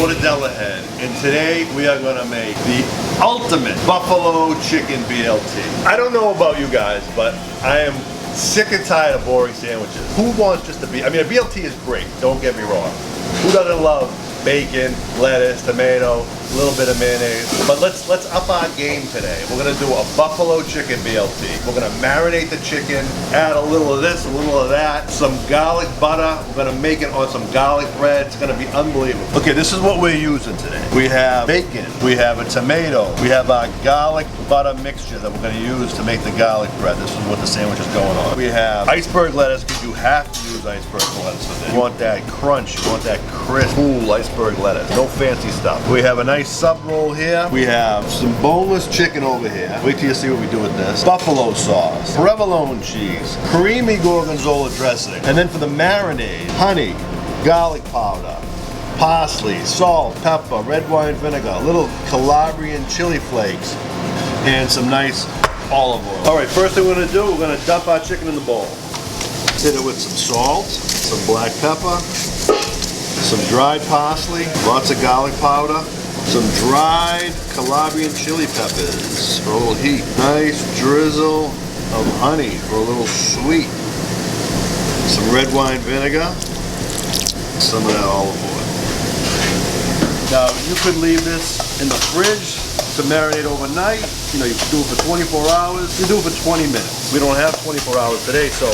mortadella head, and today we are gonna make the ultimate buffalo chicken BLT. I don't know about you guys, but I am sick and tired of boring sandwiches. Who wants just a BLT? I mean, a BLT is great, don't get me wrong. Who doesn't love bacon, lettuce, tomato, a little bit of mayonnaise? But let's up our game today. We're gonna do a buffalo chicken BLT. We're gonna marinate the chicken, add a little of this, a little of that, some garlic butter. We're gonna make it on some garlic bread. It's gonna be unbelievable. Okay, this is what we're using today. We have bacon, we have a tomato, we have our garlic butter mixture that we're gonna use to make the garlic bread. This is what the sandwich is going on. We have iceberg lettuce, because you have to use iceberg lettuce with it. You want that crunch, you want that crisp, cool iceberg lettuce. No fancy stuff. We have a nice sub roll here. We have some boneless chicken over here. Wait till you see what we do with this. Buffalo sauce, provolone cheese, creamy gorgonzola dressing. And then for the marinade, honey, garlic powder, parsley, salt, pepper, red wine vinegar, a little Calabrian chili flakes, and some nice olive oil. All right, first thing we're gonna do, we're gonna dump our chicken in the bowl. Hit it with some salt, some black pepper, some dried parsley, lots of garlic powder, some dried Calabrian chili peppers for a little heat. Nice drizzle of honey for a little sweet. Some red wine vinegar, some of that olive oil. Now you could leave this in the fridge to marinate overnight. You know, you can do it for 24 hours. You can do it for 20 minutes. We don't have 24 hours today, so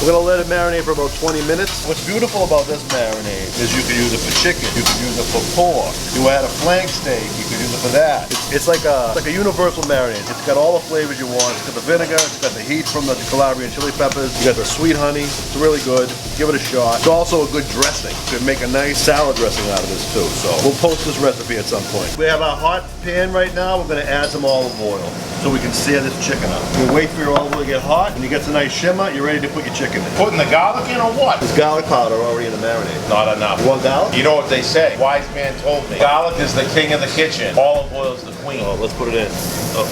we're gonna let it marinate for about 20 minutes. What's beautiful about this marinade is you can use it for chicken, you can use it for pork. You add a flank steak, you can use it for that. It's like a universal marinade. It's got all the flavors you want. It's got the vinegar, it's got the heat from the Calabrian chili peppers. You got the sweet honey. It's really good. Give it a shot. It's also a good dressing. You can make a nice salad dressing out of this too. So we'll post this recipe at some point. We have our hot pan right now. We're gonna add some olive oil so we can sear this chicken up. You wait for your olive oil to get hot, and you get a nice shimmer. You're ready to put your chicken in. Putting the garlic in or what? There's garlic powder already in the marinade. Not enough. You want garlic? You know what they say? Wise man told me. Garlic is the king of the kitchen. Olive oil is the queen. Oh, let's put it in. Oh.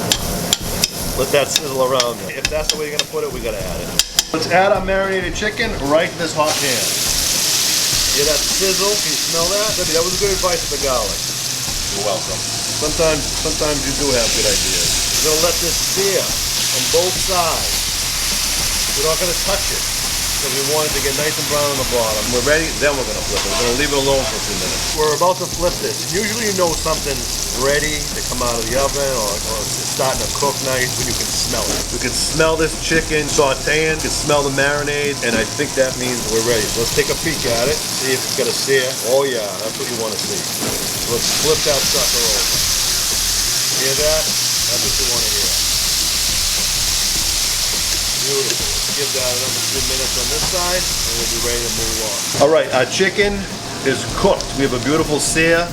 Let that sizzle around. If that's the way you're gonna put it, we gotta add it. Let's add our marinated chicken right in this hot pan. Hear that sizzle? Can you smell that? That was good advice with the garlic. You're welcome. Sometimes you do have good ideas. We're gonna let this sear on both sides. We're not gonna touch it, because we want it to get nice and brown on the bottom. We're ready, then we're gonna flip it. We're gonna leave it alone for a few minutes. We're about to flip this. Usually you know something's ready to come out of the oven, or it's starting to cook nice when you can smell it. We can smell this chicken sauteing, you can smell the marinade, and I think that means we're ready. So let's take a peek at it, see if it's got a sear. Oh yeah, that's what you want to see. So let's flip that sucker over. Hear that? That's what you want to hear. Beautiful. Give that another few minutes on this side, and we'll be ready to move on. All right, our chicken is cooked. We have a beautiful sear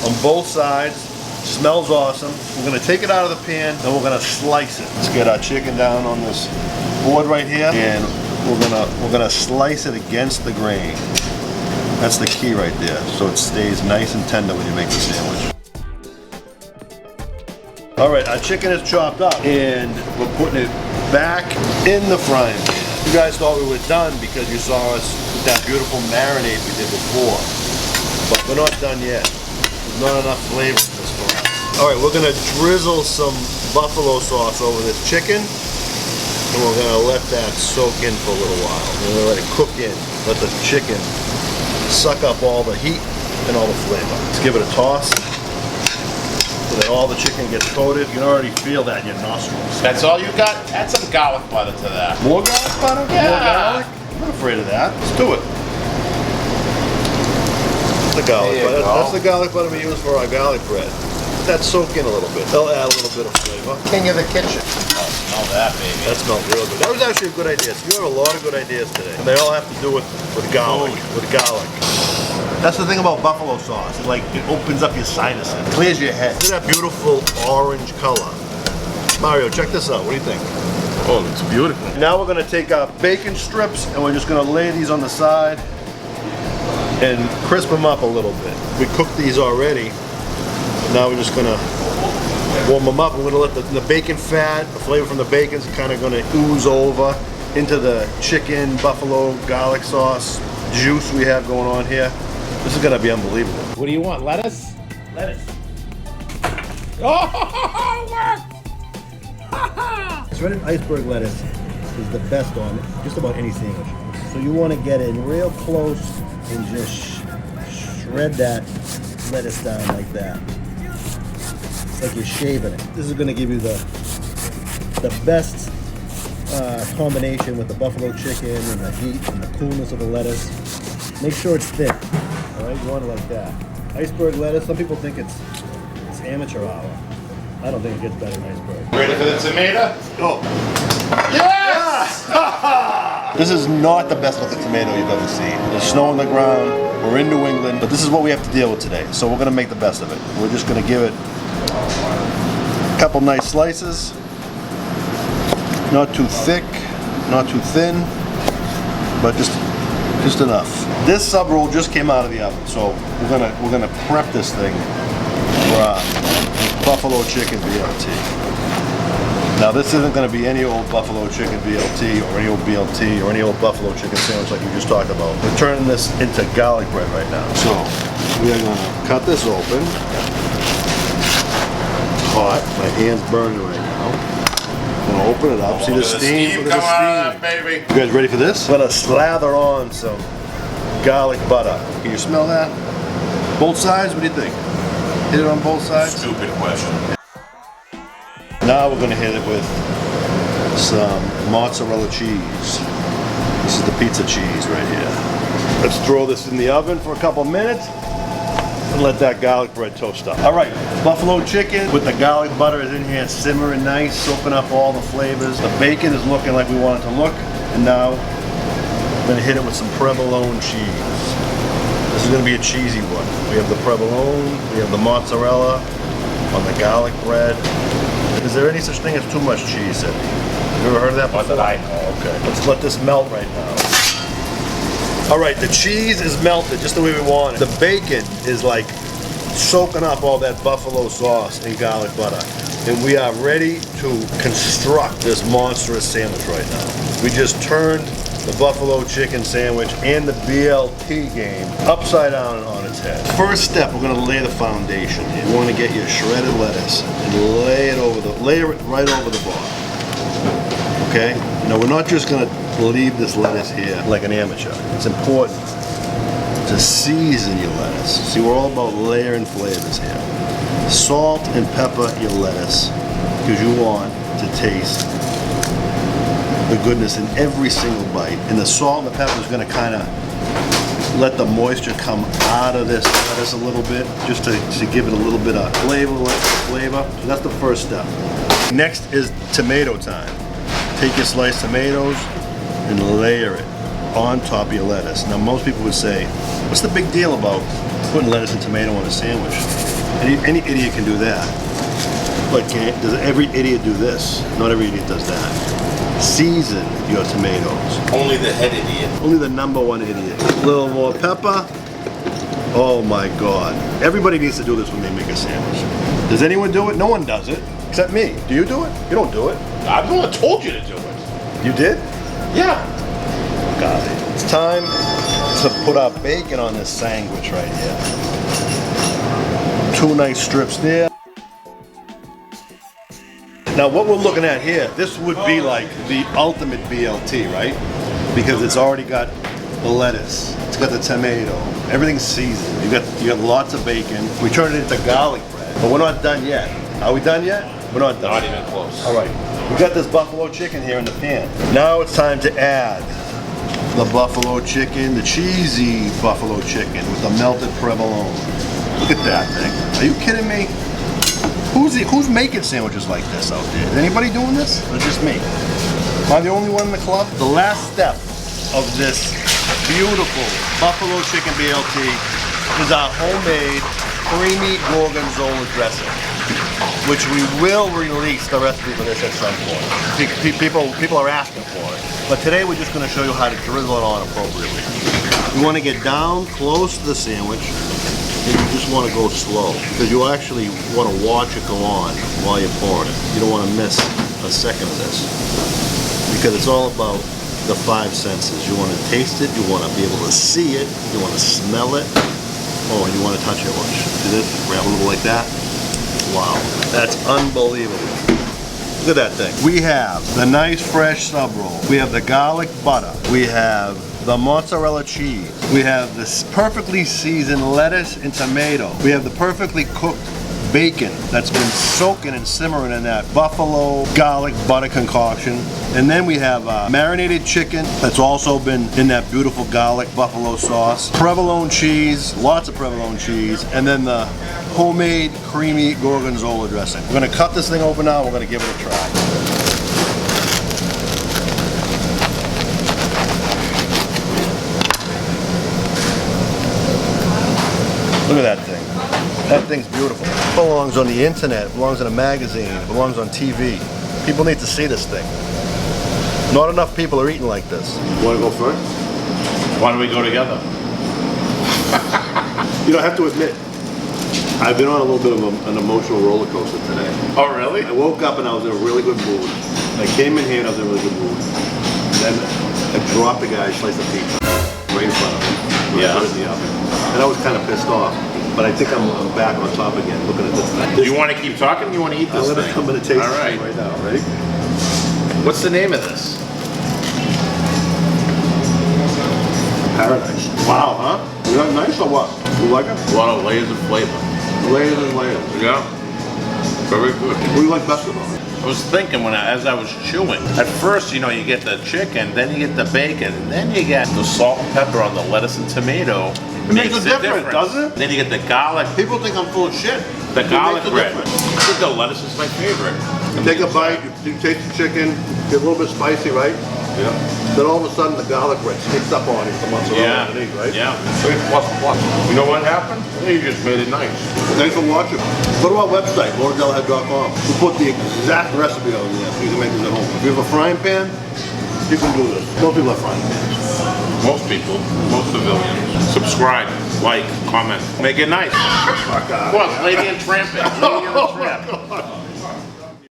on both sides. Smells awesome. We're gonna take it out of the pan, and we're gonna slice it. Let's get our chicken down on this board right here, and we're gonna slice it against the grain. That's the key right there, so it stays nice and tender when you make the sandwich. All right, our chicken is chopped up, and we're putting it back in the frying pan. You guys thought we were done because you saw us with that beautiful marinade we did before, but we're not done yet. There's not enough flavor in this for us. All right, we're gonna drizzle some buffalo sauce over this chicken, and we're gonna let that soak in for a little while. We're gonna let it cook in, let the chicken suck up all the heat and all the flavor. Let's give it a toss. So that all the chicken gets coated. You can already feel that in your nostrils. That's all you got? Add some garlic butter to that. More garlic butter? Yeah. More garlic? I'm not afraid of that. Let's do it. The garlic butter. That's the garlic butter we use for our garlic bread. Let that soak in a little bit. They'll add a little bit of flavor. King of the kitchen. Oh, smell that, baby. That smells real good. That was actually a good idea. So you have a lot of good ideas today. And they all have to do with garlic. With garlic. That's the thing about buffalo sauce. Like, it opens up your sinuses. Clears your head. Look at that beautiful orange color. Mario, check this out. What do you think? Oh, it's beautiful. Now we're gonna take our bacon strips and we're just gonna lay these on the side and crisp them up a little bit. We cooked these already. Now we're just gonna warm them up. We're gonna let the bacon fat, the flavor from the bacon is kind of gonna ooze over into the chicken buffalo garlic sauce juice we have going on here. This is gonna be unbelievable. What do you want? Lettuce? Lettuce. Oh, Shredded iceberg lettuce is the best on just about any sandwich. So you want to get in real close and just shred that lettuce down like that. It's like you're shaving it. This is going to give you the best combination with the buffalo chicken and the heat and the coolness of the lettuce. Make sure it's thick. All right, you want it like that. Iceberg lettuce. Some people think it's amateur hour. I don't think it gets better than iceberg. Ready for the tomato? Oh. Yes! This is not the best looking tomato you've ever seen. There's snow on the ground. We're in New England, but this is what we have to deal with today. So we're gonna make the best of it. We're just gonna give it a couple nice slices. Not too thick, not too thin, but just enough. This sub roll just came out of the oven, so we're gonna prep this thing for buffalo chicken BLT. Now this isn't going to be any old buffalo chicken BLT or any old BLT or any old buffalo chicken sandwich like you just talked about. We're turning this into garlic bread right now. So we are going to cut this open. It's hot. My hand's burning right now. I'm going to open it up. See the steam? Look at the steam. Baby. You guys ready for this? I'm going to slather on some garlic butter. Can you smell that? Both sides? What do you think? Hit it on both sides? Stupid question. Now we're going to hit it with some mozzarella cheese. This is the pizza cheese right here. Let's throw this in the oven for a couple minutes and let that garlic bread toast up. All right, buffalo chicken with the garlic butter is in here simmering nice, soaking up all the flavors. The bacon is looking like we want it to look, and now we're going to hit it with some provolone cheese. This is going to be a cheesy one. We have the provolone, we have the mozzarella on the garlic bread. Is there any such thing as too much cheese, Sidney? Have you ever heard of that before? Not that I know. Okay, let's let this melt right now. All right, the cheese is melted just the way we want it. The bacon is like soaking up all that buffalo sauce and garlic butter. And we are ready to construct this monstrous sandwich right now. We just turned the buffalo chicken sandwich and the BLT game upside down and on its head. First step, we're gonna lay the foundation. You wanna get your shredded lettuce and lay it right over the bottom. Okay? Now we're not just gonna leave this lettuce here like an amateur. It's important to season your lettuce. See, we're all about layering flavors here. Salt and pepper your lettuce because you want to taste the goodness in every single bite. And the salt and the pepper is going to kind of let the moisture come out of this lettuce a little bit, just to give it a little bit of flavor. So that's the first step. Next is tomato time. Take your sliced tomatoes and layer it on top of your lettuce. Now most people would say, what's the big deal about putting lettuce and tomato on a sandwich? Any idiot can do that. But does every idiot do this? Not every idiot does that. Season your tomatoes. Only the head idiot. Only the number one idiot. A little more pepper. Oh my God. Everybody needs to do this when they make a sandwich. Does anyone do it? No one does it, except me. Do you do it? You don't do it. I'm the one that told you to do it. You did? Yeah. Got it. It's time to put our bacon on this sandwich right here. 2 nice strips there. Now what we're looking at here, this would be like the ultimate BLT, right? Because it's already got the lettuce, it's got the tomato, everything's seasoned. You got lots of bacon. We turn it into garlic bread, but we're not done yet. Are we done yet? We're not done. Not even close. All right, we got this buffalo chicken here in the pan. Now it's time to add the buffalo chicken, the cheesy buffalo chicken with the melted provolone. Look at that thing. Are you kidding me? Who's making sandwiches like this out there? Is anybody doing this? Or just me? Am I the only one in the club? The last step of this beautiful buffalo chicken BLT is our homemade creamy gorgonzola dressing, which we will release the recipe for this at some point. People are asking for it. But today we're just going to show you how to drizzle it on appropriately. You want to get down close to the sandwich, and you just want to go slow, because you actually want to watch it go on while you're pouring it. You don't want to miss a second of this, because it's all about the 5 senses. You want to taste it, you want to be able to see it, you want to smell it, Oh, and you want to touch it, watch. See this? Grab a little like that. Wow, that's unbelievable. Look at that thing. We have the nice fresh sub roll. We have the garlic butter. We have the mozzarella cheese. We have this perfectly seasoned lettuce and tomato. We have the perfectly cooked bacon that's been soaking and simmering in that buffalo garlic butter concoction. And then we have marinated chicken that's also been in that beautiful garlic buffalo sauce. Provolone cheese, lots of provolone cheese, and then the homemade creamy gorgonzola dressing. We're gonna cut this thing open now, we're gonna give it a try. Look at that thing. That thing's beautiful. It belongs on the internet, it belongs in a magazine, it belongs on TV. People need to see this thing. Not enough people are eating like this. You wanna go first? Why don't we go together? You know, I have to admit, I've been on a little bit of an emotional roller coaster today. Oh, really? I woke up and I was in a really good mood. I came in here and I was in a really good mood. And then I dropped the guy's slice of pizza right in front of me. Yeah. Put it in the oven. And I was kind of pissed off. But I think I'm back on top again, looking at this thing. Do you want to keep talking? Or you want to eat this thing? I'm gonna taste All right. it right now. Ready? What's the name of this? Paradise. Wow, huh? You that nice or what? You like it? A lot of layers of flavor. Layers and layers. Yeah. Very good. What do you like best about it? I was thinking as I was chewing. At first, you know, you get the chicken, then you get the bacon, and then you get the salt and pepper on the lettuce and tomato. It makes a difference, doesn't it? Then you get the garlic. People think I'm full of shit. The garlic It makes a bread. difference. I think the lettuce is my favorite. Take a bite, you taste the chicken, get a little bit spicy, right? Yeah. Then all of a sudden the garlic bread sneaks up on you, the mozzarella underneath, right? Yeah. Plus. You know what happened? You just made it nice. Thanks for watching. Go to our website, LordDelahead.com. We put the exact recipe on there so you can make this at home. If you have a frying pan, you can do this. Most people have frying pans. Most people, most civilians. Subscribe, like, comment. Make it nice. Fuck out. Well, Lady and Tramping. Lady and the Tramp.